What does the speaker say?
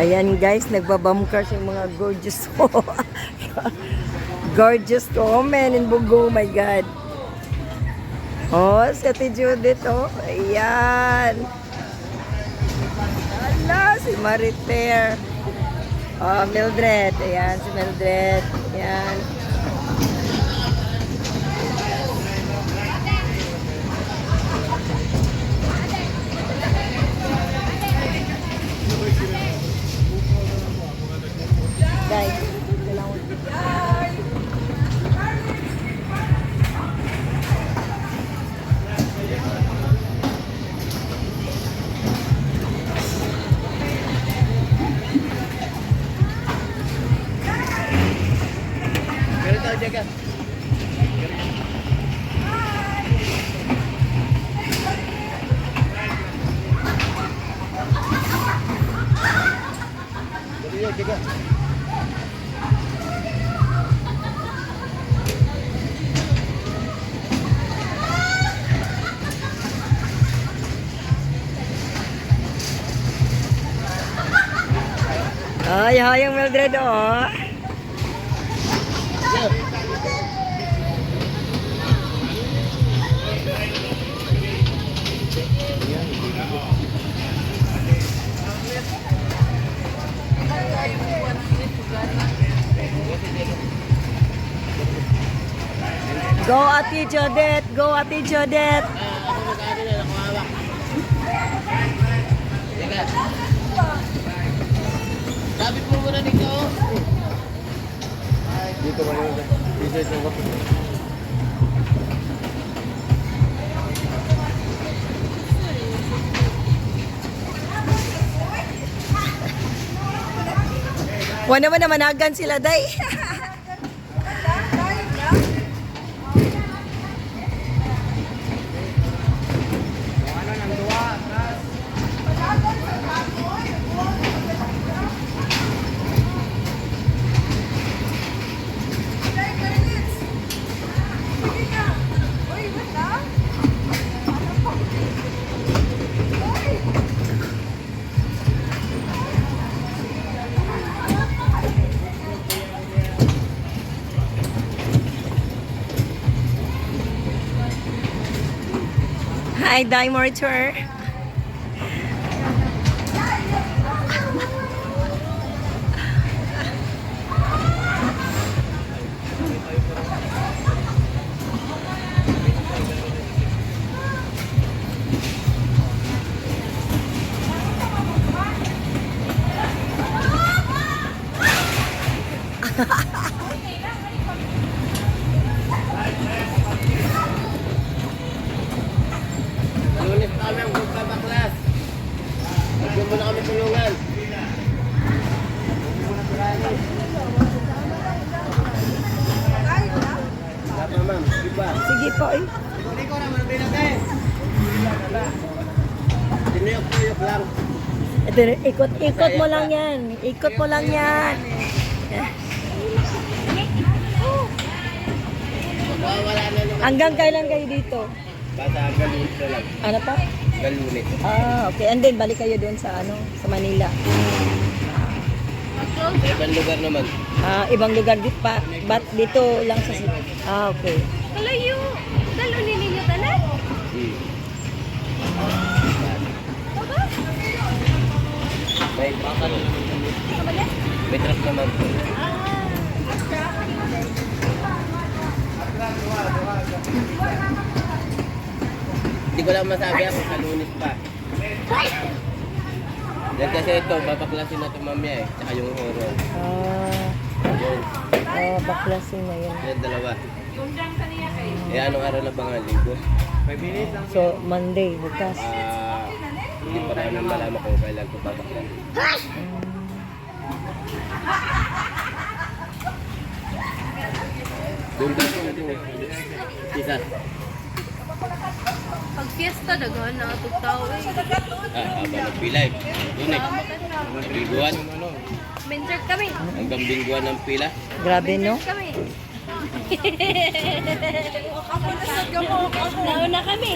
Ayan guys, nagbabamkers yung mga gorgeous ko. Gorgeous woman in Bugo, oh my God. Oh, si Ate Judith, oh. Ayan. Ala, si Mariter. Oh, Mildred. Ayan, si Mildred. Ayan. Guys, jaga. Jaga. ay, hayang Mildred, oh. Go Ate Judith! Go Ate Judith! Sabit mo muna dito. Dito mo yun. Dito mo. Wala naman namanagan sila, day. Hi, Day Moritor. Lunes pa kami ang magpapaklas. Huwag mo na kami tulungan. Wala pa, ma'am. Sige pa. Sige po, eh. Tinuyok-tuyok lang. Ito, ikot mo lang yan. Ikot mo lang yan. Wala na naman. Hanggang kailan kayo dito? Basta galunis na lang. Ano pa? Galunis. Ah, okay. And then, balik kayo doon sa, sa Manila. Sa ibang lugar naman. Ah, ibang lugar dito pa. But dito lang sa... Ah, okay. Kalayo! Dalunin ninyo tanan? May bakal. May truck naman. Hindi ko lang masabi ako sa Lunes pa. Yan kasi ito, babaklasin na ito mamaya eh. Tsaka yung horror. Yun. Baklasin na yun. Yan dalawa. Eh anong araw na ba nga? Linggo? So, Monday, bukas. Hindi pa namin malaman kung kailan ito babaklas. Doon ka ito. Isa. Pag fiesta, daghan na itong tao eh. Haba nagpilay. Doon eh. Bingguan. Mentor kami. Hanggang bingguan ng pila. Grabe, no? Kami. Nauna kami.